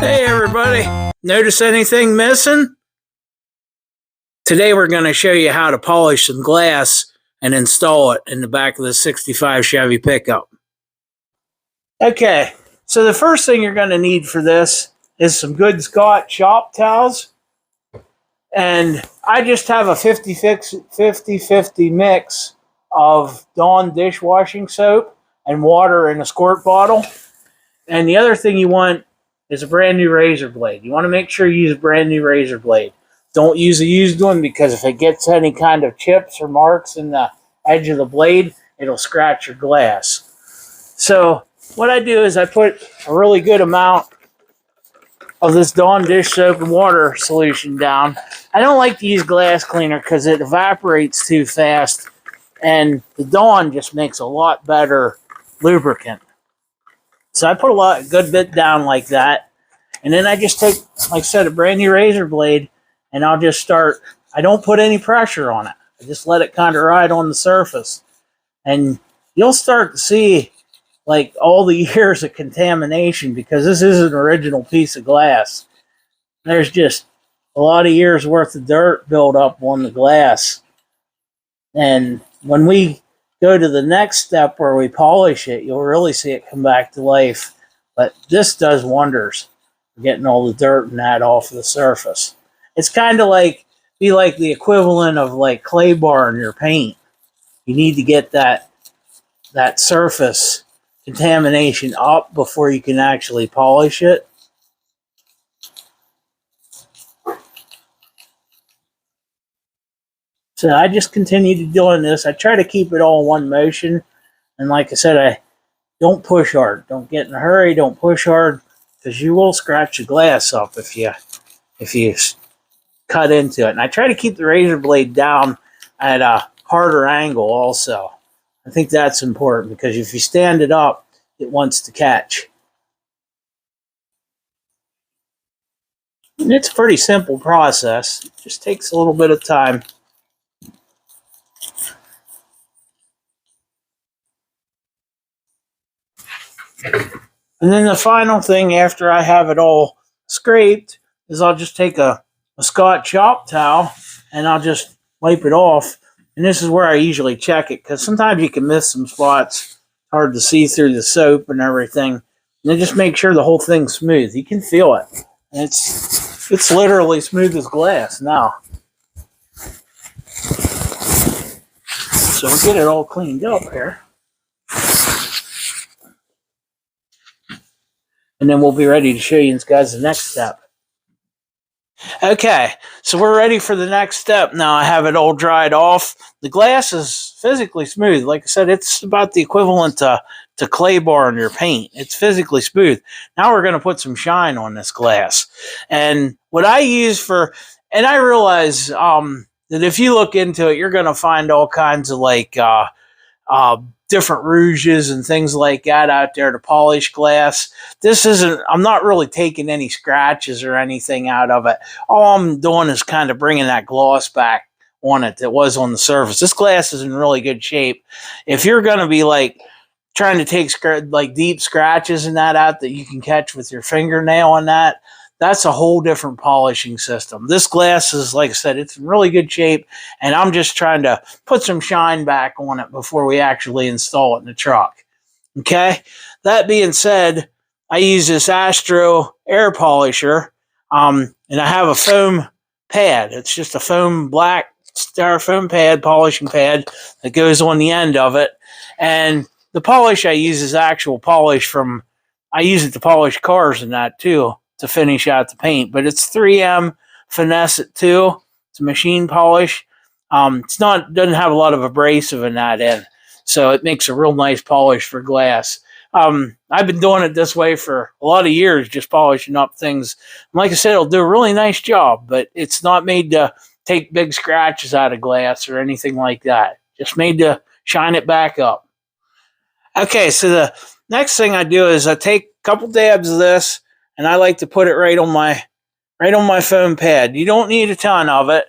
Hey everybody, notice anything missing? Today we're going to show you how to polish some glass and install it in the back of the 65 Chevy pickup. Okay, so the first thing you're going to need for this is some good Scott shop towels. And I just have a 50-50 mix of Dawn dishwashing soap and water in a squirt bottle. And the other thing you want is a brand new razor blade. You want to make sure you use a brand new razor blade. Don't use a used one, because if it gets any kind of chips or marks in the edge of the blade, it'll scratch your glass. So what I do is I put a really good amount of this Dawn dish soap and water solution down. I don't like to use glass cleaner because it evaporates too fast, and the Dawn just makes a lot better lubricant. So I put a good bit down like that. And then I just take, like I said, a brand new razor blade, and I'll just start. I don't put any pressure on it. I just let it kind of ride on the surface. And you'll start to see like all the years of contamination, because this is an original piece of glass. There's just a lot of years worth of dirt built up on the glass. And when we go to the next step where we polish it, you'll really see it come back to life. But this does wonders for getting all the dirt and that off of the surface. It's kind of like the equivalent of like clay bar in your paint. You need to get that surface contamination up before you can actually polish it. So I just continue doing this. I try to keep it all in one motion. And like I said, I don't push hard. Don't get in a hurry. Don't push hard, because you will scratch the glass up if you cut into it. And I try to keep the razor blade down at a harder angle also. I think that's important, because if you stand it up, it wants to catch. And it's a pretty simple process. It just takes a little bit of time. And then the final thing after I have it all scraped is I'll just take a Scott shop towel and I'll just wipe it off. And this is where I usually check it, because sometimes you can miss some spots. Hard to see through the soap and everything. And then just make sure the whole thing's smooth. You can feel it. And it's literally smooth as glass now. So we'll get it all cleaned up here. And then we'll be ready to show you guys the next step. Okay, so we're ready for the next step. Now I have it all dried off. The glass is physically smooth. Like I said, it's about the equivalent to clay bar in your paint. It's physically smooth. Now we're going to put some shine on this glass. And what I use and I realize that if you look into it, you're going to find all kinds of like different rouges and things like that out there to polish glass. I'm not really taking any scratches or anything out of it. All I'm doing is kind of bringing that gloss back on it that was on the surface. This glass is in really good shape. If you're going to be like trying to take like deep scratches and that out that you can catch with your fingernail on that, that's a whole different polishing system. This glass is, like I said, it's in really good shape, and I'm just trying to put some shine back on it before we actually install it in the truck. Okay? That being said, I use this Astro air polisher, and I have a foam pad. It's just a black styrofoam pad, polishing pad that goes on the end of it. And the polish I use is actual polish I use it to polish cars and that too, to finish out the paint. But it's 3M Finesse It 2. It's a machine polish. Doesn't have a lot of abrasive in that end, so it makes a real nice polish for glass. I've been doing it this way for a lot of years, just polishing up things. And like I said, it'll do a really nice job, but it's not made to take big scratches out of glass or anything like that. Just made to shine it back up. Okay, so the next thing I do is I take a couple dabs of this, and I like to put it right on my foam pad. You don't need a ton of it,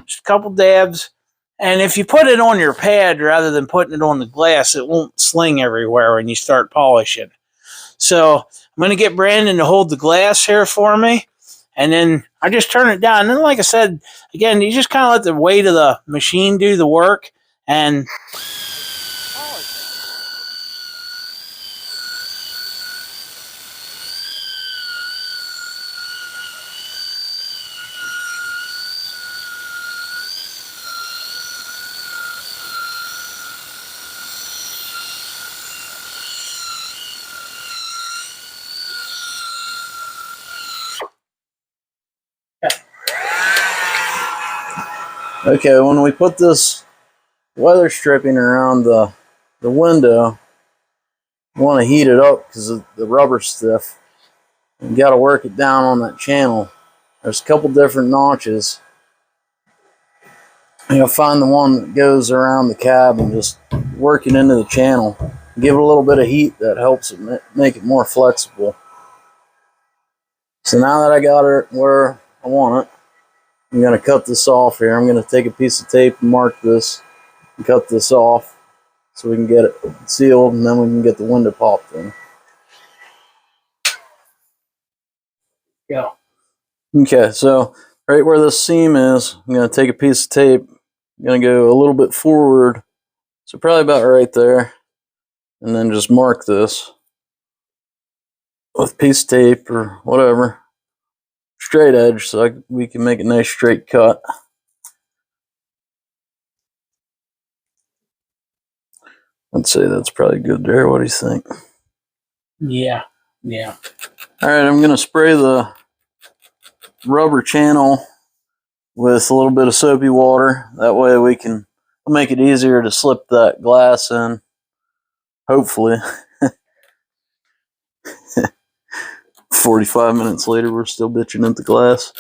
just a couple dabs. And if you put it on your pad rather than putting it on the glass, it won't sling everywhere when you start polishing. So I'm going to get Brandon to hold the glass here for me. And then I just turn it down. And then, like I said, again, you just kind of let the weight of the machine do the work. And okay, when we put this weather stripping around the window, you want to heat it up because the rubber's stiff. You got to work it down on that channel. There's a couple different notches. You'll find the one that goes around the cab and just work it into the channel. Give it a little bit of heat that helps it make it more flexible. So now that I got it where I want it, I'm going to cut this off here. I'm going to take a piece of tape and mark this and cut this off so we can get it sealed, and then we can get the window popped in. yeah. Okay, so right where this seam is, I'm going to take a piece of tape. I'm going to go a little bit forward, so probably about right there, and then just mark this with a piece of tape or whatever, straight edge, so we can make a nice straight cut. I'd say that's probably good there. What do you think? Yeah, yeah. All right, I'm going to spray the rubber channel with a little bit of soapy water. That way we'll make it easier to slip that glass in, hopefully. 45 minutes later, we're still bitching at the glass.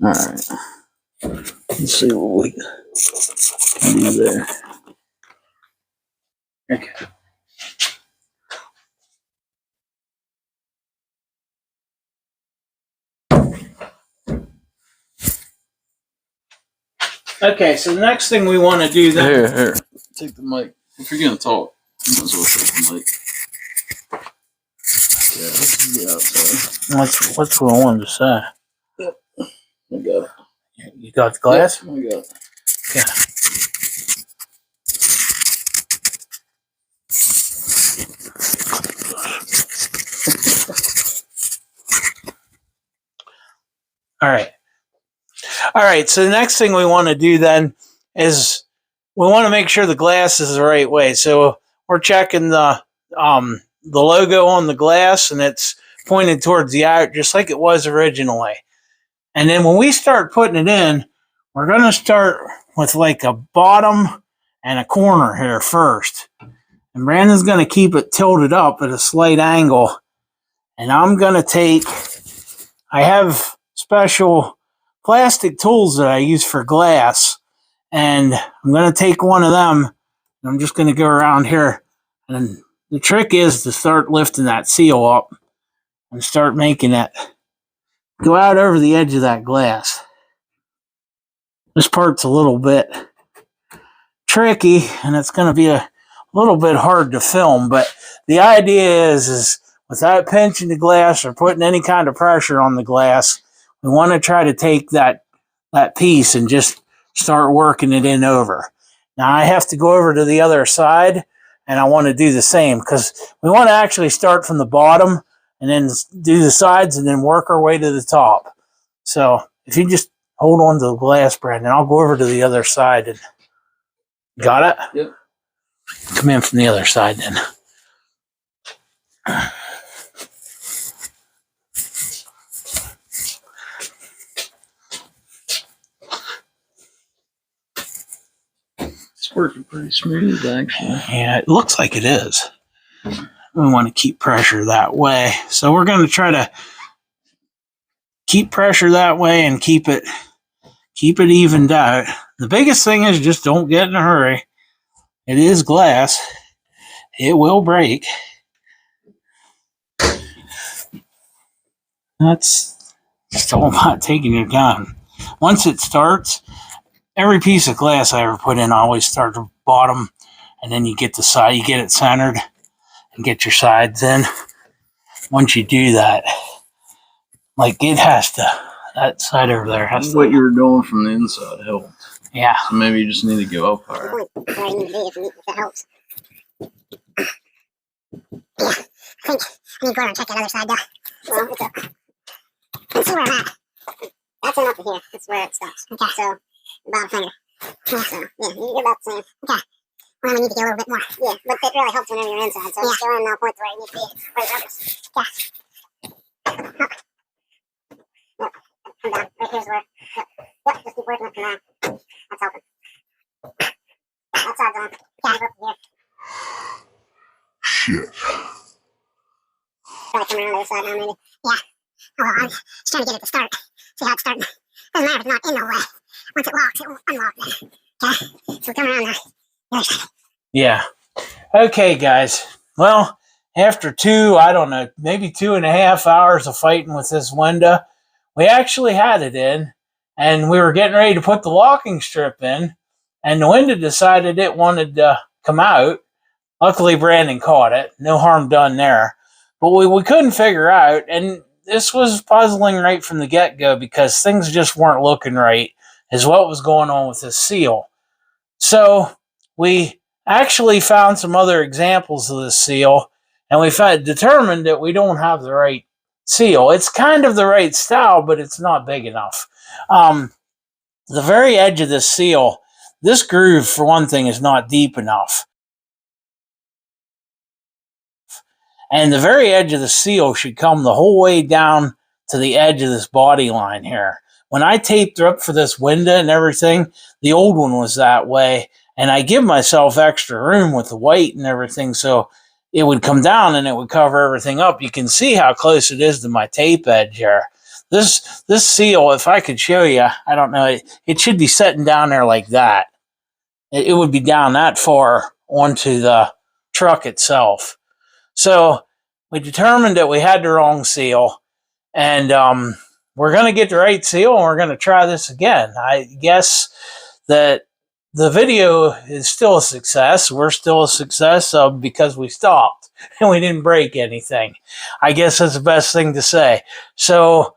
All right, let's see what we can do there. Okay. Okay, so the next thing we want to do then. Here. Take the mic. If you're going to talk, you might as well take the mic. Yeah, let's get outside. What's what I wanted to say? Yep, I got it. You got the glass? Yep, I got it. Okay. All right. So the next thing we want to do then is we want to make sure the glass is the right way. So we're checking the logo on the glass, and it's pointed towards the out just like it was originally. And then when we start putting it in, we're going to start with like a bottom and a corner here first. And Brandon's going to keep it tilted up at a slight angle. And I'm going to I have special plastic tools that I use for glass. And I'm going to take one of them, and I'm just going to go around here. And the trick is to start lifting that seal up and start making it go out over the edge of that glass. This part's a little bit tricky, and it's going to be a little bit hard to film, but the idea is without pinching the glass or putting any kind of pressure on the glass, we want to try to take that piece and just start working it in over. Now I have to go over to the other side, and I want to do the same because we want to actually start from the bottom and then do the sides and then work our way to the top. So if you just hold on to the glass, Brandon, I'll go over to the other side. And got it? Yep. Come in from the other side then. It's working pretty smooth, actually. Yeah, it looks like it is. We want to keep pressure that way. So we're going to try to keep pressure that way and keep it evened out. The biggest thing is just don't get in a hurry. It is glass. It will break. That's just all about taking your time. Once it starts, every piece of glass I ever put in, I always start at the bottom, and then you get the side, you get it centered, and get your sides in. Once you do that, like it has to, that side over there has to. What you were doing from the inside helped. Yeah. So maybe you just need to go up higher. Where you need to be if that helps. Yeah, I need to go around and check that other side though. Well, let's see where I'm at. That's enough to here. That's where it stops. Okay, so bottom finger. Yeah, so yeah, you're about the same. Okay. Well, I need to get a little bit more. Yeah, but it really helps whenever you're inside. So just go in and I'll point to where you need to be. Where the rubber is. Okay. Yep. Come down. Right here's where. Yep, just keep working up and down. That's helping. That side's on. Okay, up here. Shit. Try to come around the other side now, maybe. Yeah. Oh, well, I'm just trying to get it to start. See how it's starting. Doesn't matter if it's not in no way. Once it locks, it will unlock then. Okay? So come around now. The other side. Yeah. Okay, guys. Well, after I don't know, maybe 2.5 hours of fighting with this window, we actually had it in, and we were getting ready to put the locking strip in, and the window decided it wanted to come out. Luckily, Brandon caught it. No harm done there. But we couldn't figure out, and this was puzzling right from the get-go because things just weren't looking right, is what was going on with this seal. So we actually found some other examples of this seal, and we determined that we don't have the right seal. It's kind of the right style, but it's not big enough. The very edge of this seal, this groove, for one thing, is not deep enough. And the very edge of the seal should come the whole way down to the edge of this body line here. When I taped up for this window and everything, the old one was that way, and I give myself extra room with the weight and everything, so it would come down and it would cover everything up. You can see how close it is to my tape edge here. This seal, if I could show you, I don't know, it should be sitting down there like that. It would be down that far onto the truck itself. So we determined that we had the wrong seal, and we're going to get the right seal, and we're going to try this again. I guess that the video is still a success. We're still a success because we stopped and we didn't break anything. I guess that's the best thing to say. So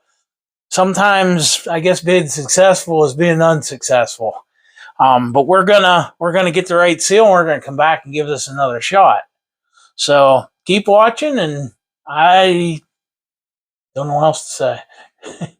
sometimes I guess being successful is being unsuccessful. But we're gonna get the right seal, and we're gonna come back and give this another shot. So keep watching, and I don't know what else to say.